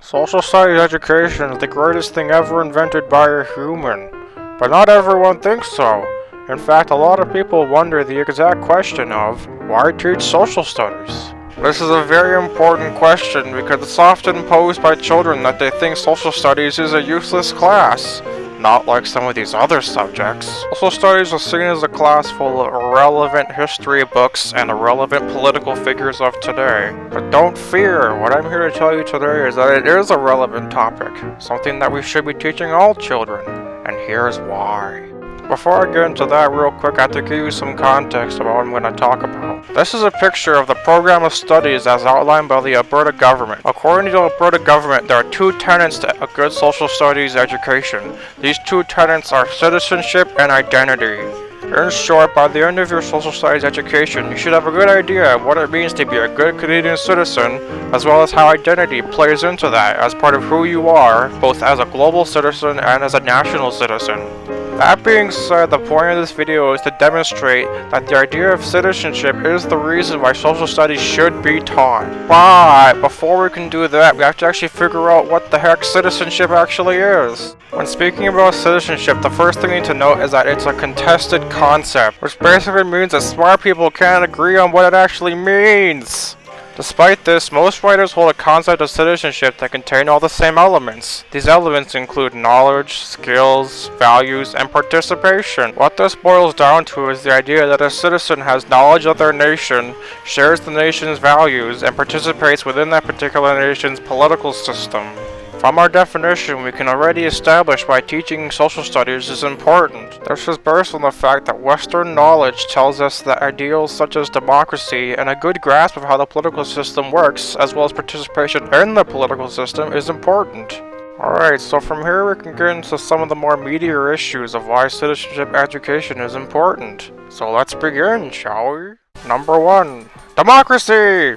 Social studies education is the greatest thing ever invented by a human, but not everyone thinks so. In fact, a lot of people wonder the exact question of, why teach social studies? This is a very important question because it's often posed by children that they think social studies is a useless class, not like some of these other subjects. Social studies are seen as a class full of irrelevant history books and irrelevant political figures of today. But don't fear, what I'm here to tell you today is that it is a relevant topic, something that we should be teaching all children, and here's why. Before I get into that real quick, I have to give you some context about what I'm going to talk about. This is a picture of the program of studies as outlined by the Alberta government. According to the Alberta government, there are two tenets to a good social studies education. These two tenets are citizenship and identity. In short, by the end of your social studies education, you should have a good idea of what it means to be a good Canadian citizen, as well as how identity plays into that as part of who you are, both as a global citizen and as a national citizen. That being said, the point of this video is to demonstrate that the idea of citizenship is the reason why social studies should be taught. But before we can do that, we have to actually figure out what the heck citizenship actually is. When speaking about citizenship, the first thing you need to note is that it's a contested concept, which basically means that smart people can't agree on what it actually means. Despite this, most writers hold a concept of citizenship that contain all the same elements. These elements include knowledge, skills, values, and participation. What this boils down to is the idea that a citizen has knowledge of their nation, shares the nation's values, and participates within that particular nation's political system. From our definition, we can already establish why teaching social studies is important. This is based on the fact that Western knowledge tells us that ideals such as democracy and a good grasp of how the political system works, as well as participation in the political system, is important. Alright, so from here we can get into some of the more meatier issues of why citizenship education is important. So let's begin, shall we? Number 1. Democracy!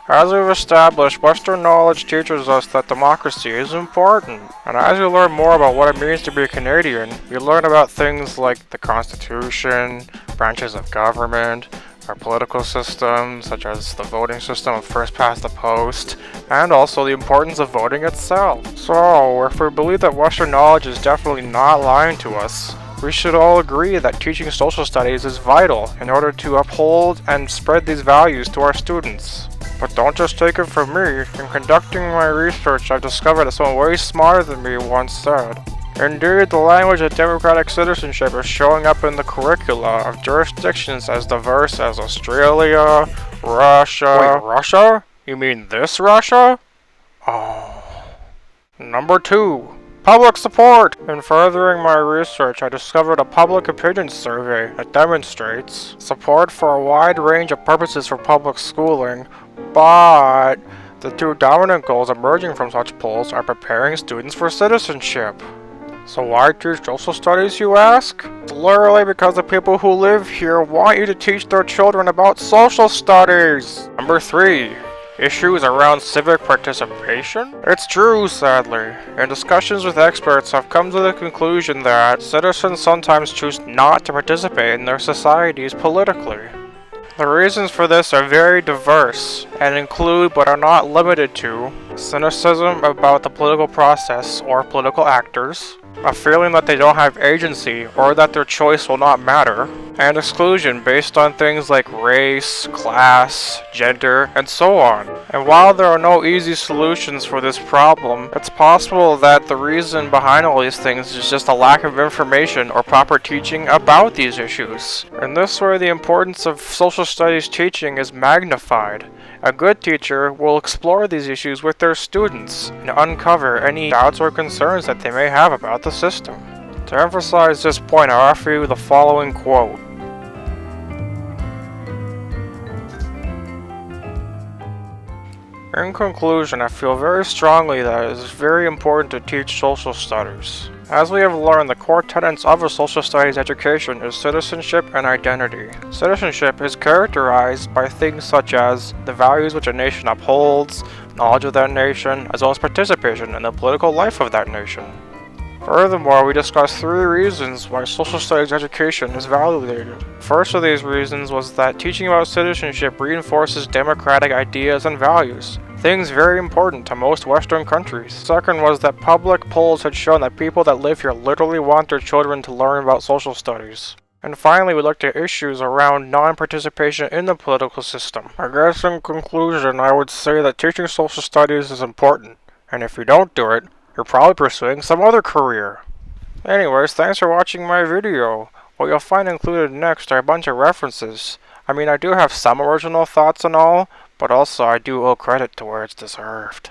As we've established, Western knowledge teaches us that democracy is important. And as you learn more about what it means to be a Canadian, you learn about things like the Constitution, branches of government, our political system, such as the voting system of first past the post, and also the importance of voting itself. So, if we believe that Western knowledge is definitely not lying to us, we should all agree that teaching social studies is vital in order to uphold and spread these values to our students. But don't just take it from me. In conducting my research, I've discovered that someone way smarter than me once said, "Indeed, the language of democratic citizenship is showing up in the curricula of jurisdictions as diverse as Australia, Russia." Wait, Russia? You mean this Russia? Oh. Number 2. Public support! In furthering my research, I discovered a public opinion survey that demonstrates support for a wide range of purposes for public schooling, but the two dominant goals emerging from such polls are preparing students for citizenship. So why teach social studies, you ask? It's literally because the people who live here want you to teach their children about social studies! Number 3. Issues around civic participation? It's true, sadly. In discussions with experts, I've come to the conclusion that citizens sometimes choose not to participate in their societies politically. The reasons for this are very diverse, and include but are not limited to cynicism about the political process or political actors, a feeling that they don't have agency or that their choice will not matter, and exclusion based on things like race, class, gender, and so on. And while there are no easy solutions for this problem, it's possible that the reason behind all these things is just a lack of information or proper teaching about these issues. In this way, the importance of social studies teaching is magnified. A good teacher will explore these issues with their students and uncover any doubts or concerns that they may have about the system. To emphasize this point, I'll offer you the following quote. In conclusion, I feel very strongly that it is very important to teach social studies. As we have learned, the core tenets of a social studies education is citizenship and identity. Citizenship is characterized by things such as the values which a nation upholds, knowledge of that nation, as well as participation in the political life of that nation. Furthermore, we discussed 3 reasons why social studies education is validated. First of these reasons was that teaching about citizenship reinforces democratic ideas and values. things very important to most Western countries. Second was that public polls had shown that people that live here literally want their children to learn about social studies. And finally, we looked at issues around non-participation in the political system. I guess in conclusion, I would say that teaching social studies is important, and if you don't do it, you're probably pursuing some other career. Anyways, thanks for watching my video. What you'll find included next are a bunch of references. I mean, I do have some original thoughts and all, but also I do owe credit to where it's deserved.